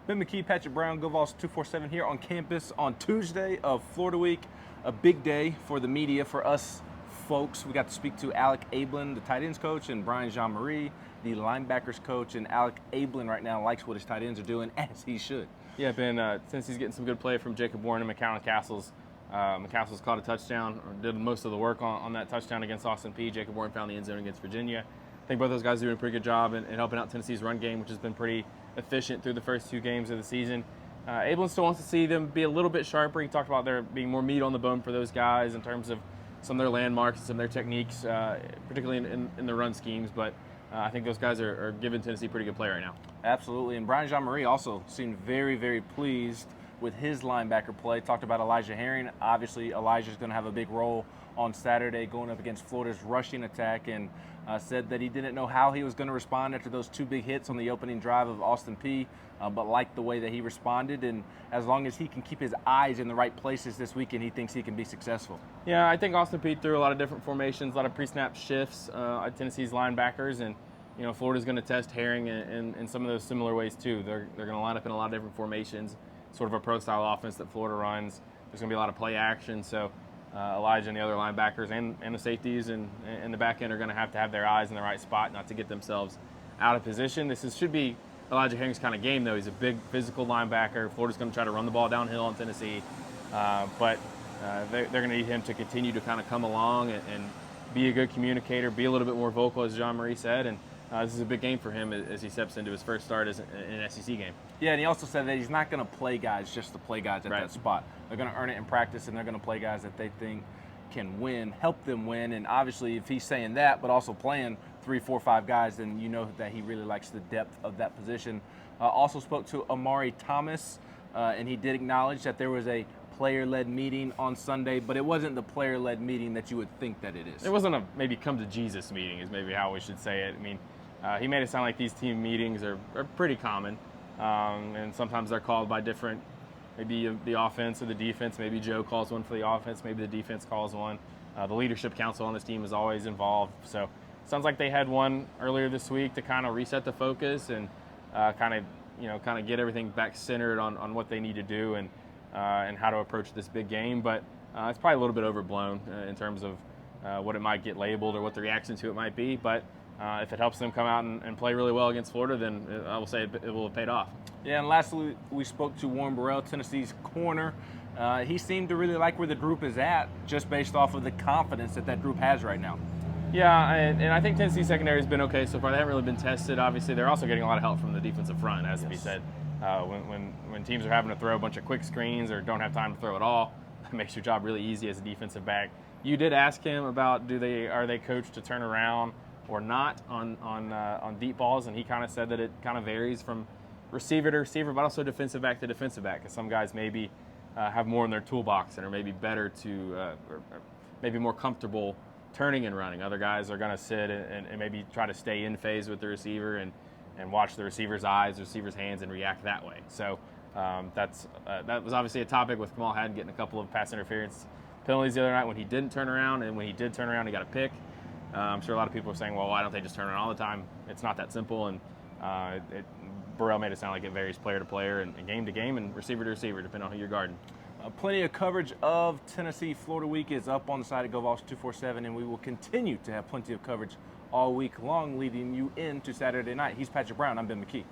Ben McKee, Patrick Brown, Go Vols 247 here on campus on Tuesday of Florida Week. A big day for the media, for us folks. We got to speak to Alec Ablin, the tight ends coach, and Brian Jean-Marie, the linebackers coach. And Alec Ablin right now likes what his tight ends are doing, as he should. Yeah, Ben, since he's getting some good play from Jacob Warren and McCastles caught a touchdown, or did most of the work on that touchdown against Austin Peay. Jacob Warren found the end zone against Virginia. I think both those guys are doing a pretty good job in helping out Tennessee's run game, which has been pretty efficient through the first two games of the season. Ablin still wants to see them be a little bit sharper. He talked about there being more meat on the bone for those guys in terms of some of their landmarks and some of their techniques, particularly in the run schemes. But I think those guys are giving Tennessee pretty good play right now. Absolutely. And Brian Jean-Marie also seemed very, very pleased with his linebacker play. Talked about Elijah Herring. Obviously, Elijah's going to have a big role on Saturday going up against Florida's rushing attack, and said that he didn't know how he was going to respond after those two big hits on the opening drive of Austin Peay, but liked the way that he responded. And as long as he can keep his eyes in the right places this weekend, he thinks he can be successful. Yeah, I think Austin Peay threw a lot of different formations, a lot of pre-snap shifts at Tennessee's linebackers, and Florida's going to test Herring in some of those similar ways too. They're going to line up in a lot of different formations, sort of a pro-style offense that Florida runs. There's going to be a lot of play action, so Elijah and the other linebackers and the safeties and the back end are going to have their eyes in the right spot, not to get themselves out of position. Should be Elijah Herring's kind of game, though. He's a big physical linebacker. Florida's going to try to run the ball downhill on Tennessee, but they're going to need him to continue to kind of come along and be a good communicator, be a little bit more vocal, as Jean-Marie said, and this is a big game for him as he steps into his first start in an SEC game. Yeah, and he also said that he's not going to play guys just to play guys at that spot. They're going to earn it in practice, and they're going to play guys that they think can win, help them win. And obviously, if he's saying that, but also playing 3, 4, 5 guys, then you know that he really likes the depth of that position. Also spoke to Amari Thomas, and he did acknowledge that there was a player-led meeting on Sunday, but it wasn't the player-led meeting that you would think that it is. It wasn't a maybe come to Jesus meeting is maybe how we should say it. I mean, he made it sound like these team meetings are pretty common, and sometimes they're called by different, maybe the offense or the defense. Maybe Joe calls one for the offense, maybe the defense calls one. The leadership council on this team is always involved. So it sounds like they had one earlier this week to kind of reset the focus and kind of get everything back centered on what they need to do and how to approach this big game. But it's probably a little bit overblown in terms of what it might get labeled or what the reaction to it might be. But if it helps them come out and play really well against Florida, then I will say it will have paid off. Yeah, and lastly, we spoke to Warren Burrell, Tennessee's corner. He seemed to really like where the group is at, just based off of the confidence that group has right now. Yeah, and I think Tennessee's secondary has been okay so far. They haven't really been tested. Obviously, they're also getting a lot of help from the defensive front, as to be said. When teams are having to throw a bunch of quick screens or don't have time to throw at all, it makes your job really easy as a defensive back. You did ask him about are they coached to turn around or not on deep balls, and he kind of said that it kind of varies from receiver to receiver, but also defensive back to defensive back, because some guys maybe have more in their toolbox and are maybe better or maybe more comfortable turning and running. Other guys are going to sit and maybe try to stay in phase with the receiver and watch the receiver's eyes, the receiver's hands, and react that way. So that was obviously a topic with Kamal Hadden getting a couple of pass interference penalties the other night when he didn't turn around, and when he did turn around, he got a pick. I'm sure a lot of people are saying, well, why don't they just turn around all the time? It's not that simple, and Burrell made it sound like it varies player to player and game to game and receiver to receiver, depending on who you're guarding. Plenty of coverage of Tennessee Florida Week is up on the site of Go Vols 247, and we will continue to have plenty of coverage all week long, leading you into Saturday night. He's Patrick Brown. I'm Ben McKee.